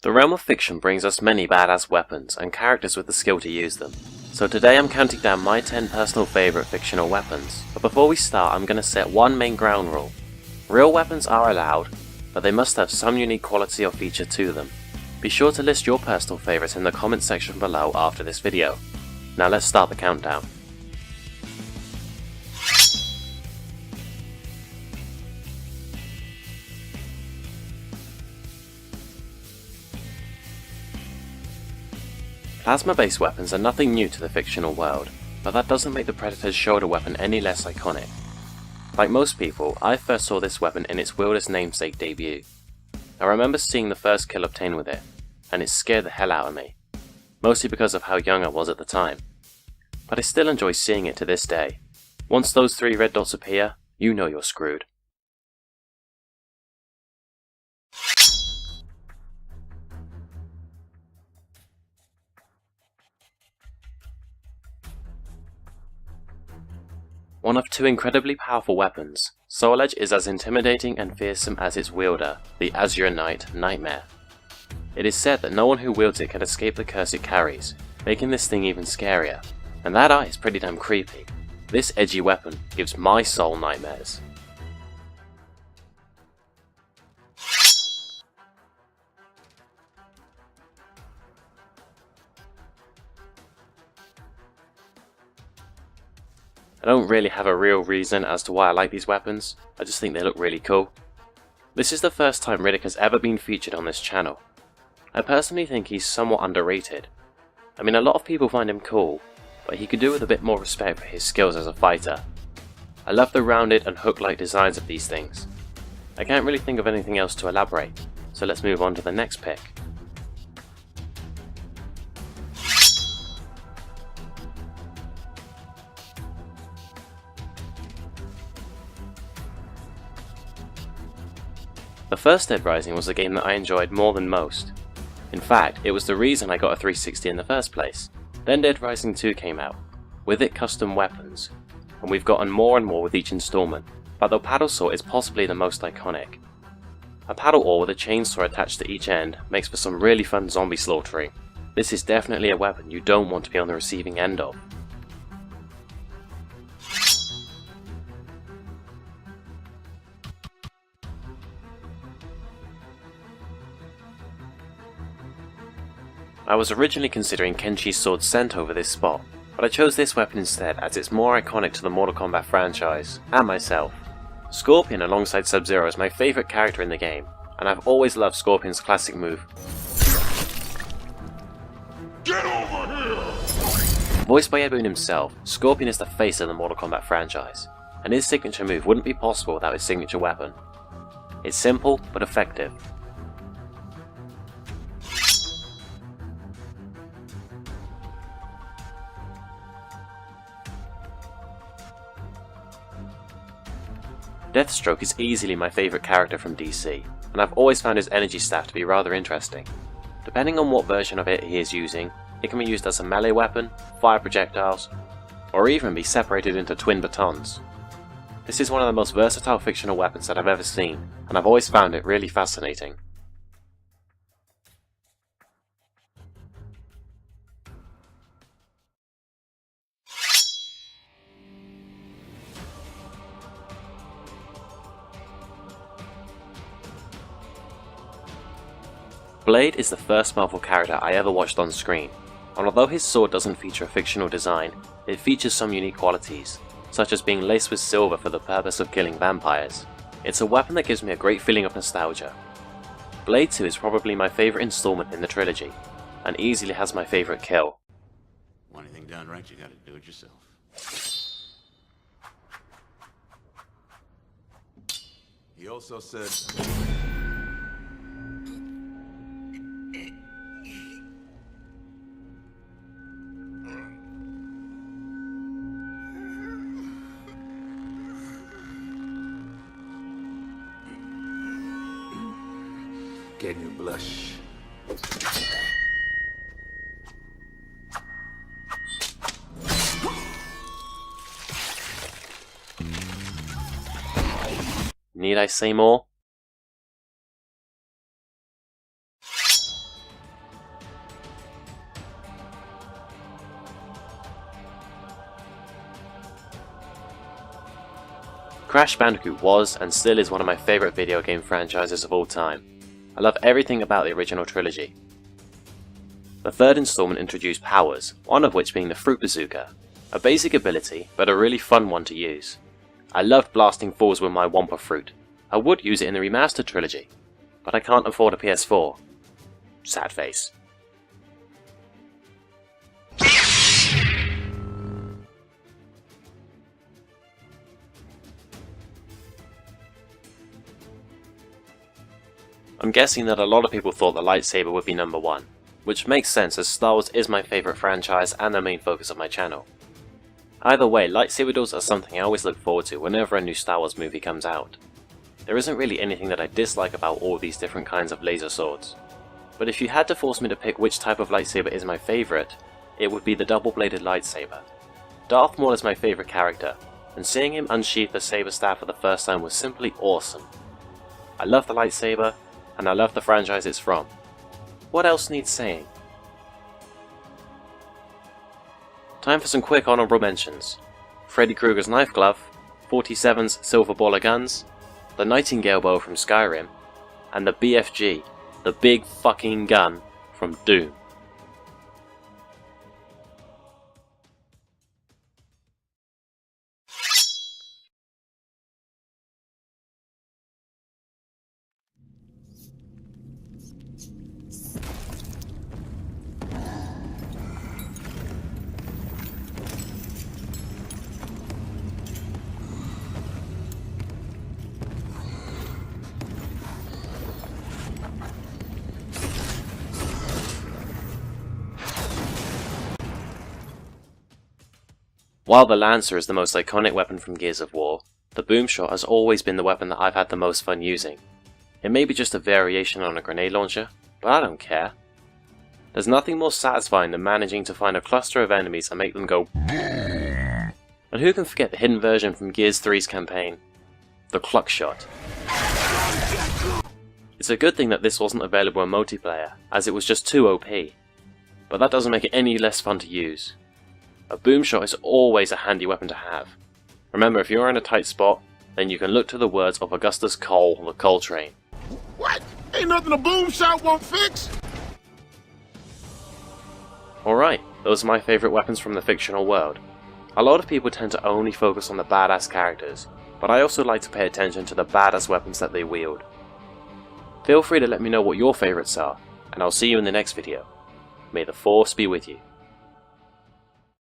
The realm of fiction brings us many badass weapons and characters with the skill to use them. So today I'm counting down my 10 personal favourite fictional weapons. But before we start, I'm going to set one main ground rule. Real weapons are allowed, but they must have some unique quality or feature to them. Be sure to list your personal favourites in the comment section below after this video. Now let's start the countdown. Plasma-based weapons are nothing new to the fictional world, but that doesn't make the Predator's shoulder weapon any less iconic. Like most people, I first saw this weapon in its wielder's namesake debut. I remember seeing the first kill obtained with it, and it scared the hell out of me, mostly because of how young I was at the time. But I still enjoy seeing it to this day. Once those 3 red dots appear, you know you're screwed. One of 2 incredibly powerful weapons, Solich is as intimidating and fearsome as its wielder, the Azure Knight Nightmare. It is said that no one who wields it can escape the curse it carries, making this thing even scarier. And that eye is pretty damn creepy. This edgy weapon gives my soul nightmares. I don't really have a real reason as to why I like these weapons, I just think they look really cool. This is the first time Riddick has ever been featured on this channel. I personally think he's somewhat underrated. I mean, a lot of people find him cool, but he could do with a bit more respect for his skills as a fighter. I love the rounded and hook-like designs of these things. I can't really think of anything else to elaborate, so let's move on to the next pick. The first Dead Rising was a game that I enjoyed more than most. In fact, it was the reason I got a 360 in the first place. Then Dead Rising 2 came out, with it custom weapons, and we've gotten more and more with each installment, but the paddle saw is possibly the most iconic. A paddle oar with a chainsaw attached to each end makes for some really fun zombie slaughtering. This is definitely a weapon you don't want to be on the receiving end of. I was originally considering Kenshi's sword Scent over this spot, but I chose this weapon instead as it's more iconic to the Mortal Kombat franchise, and myself. Scorpion alongside Sub-Zero is my favourite character in the game, and I've always loved Scorpion's classic move. Get over here! Voiced by Ed Boon himself, Scorpion is the face of the Mortal Kombat franchise, and his signature move wouldn't be possible without his signature weapon. It's simple, but effective. Deathstroke is easily my favourite character from DC, and I've always found his energy staff to be rather interesting. Depending on what version of it he is using, it can be used as a melee weapon, fire projectiles, or even be separated into twin batons. This is one of the most versatile fictional weapons that I've ever seen, and I've always found it really fascinating. Blade is the first Marvel character I ever watched on screen, and although his sword doesn't feature a fictional design, it features some unique qualities, such as being laced with silver for the purpose of killing vampires. It's a weapon that gives me a great feeling of nostalgia. Blade 2 is probably my favourite installment in the trilogy, and easily has my favourite kill. Want anything done right, you gotta do it yourself. He also said... Can you blush? Need I say more? Crash Bandicoot was and still is one of my favourite video game franchises of all time. I love everything about the original trilogy. The third installment introduced powers, one of which being the Fruit Bazooka, a basic ability but a really fun one to use. I loved blasting falls with my Wumpa Fruit. I would use it in the remastered trilogy, but I can't afford a PS4. Sad face. I'm guessing that a lot of people thought the lightsaber would be number 1, which makes sense as Star Wars is my favourite franchise and the main focus of my channel. Either way, lightsaber duels are something I always look forward to whenever a new Star Wars movie comes out. There isn't really anything that I dislike about all these different kinds of laser swords, but if you had to force me to pick which type of lightsaber is my favourite, it would be the double-bladed lightsaber. Darth Maul is my favourite character, and seeing him unsheath the saber staff for the first time was simply awesome. I love the lightsaber, and I love the franchise it's from. What else needs saying? Time for some quick honourable mentions. Freddy Krueger's knife glove, 47's silver ball of guns, the Nightingale bow from Skyrim, and the BFG, the big fucking gun from Doom. While the Lancer is the most iconic weapon from Gears of War, the Boomshot has always been the weapon that I've had the most fun using. It may be just a variation on a grenade launcher, but I don't care. There's nothing more satisfying than managing to find a cluster of enemies and make them go boom. And who can forget the hidden version from Gears 3's campaign, the Cluck Shot. It's a good thing that this wasn't available in multiplayer, as it was just too OP, but that doesn't make it any less fun to use. A boomshot is always a handy weapon to have. Remember, if you're in a tight spot, then you can look to the words of Augustus Cole, the Coltrane. What? Ain't nothing a boomshot won't fix? Alright, those are my favourite weapons from the fictional world. A lot of people tend to only focus on the badass characters, but I also like to pay attention to the badass weapons that they wield. Feel free to let me know what your favourites are, and I'll see you in the next video. May the Force be with you.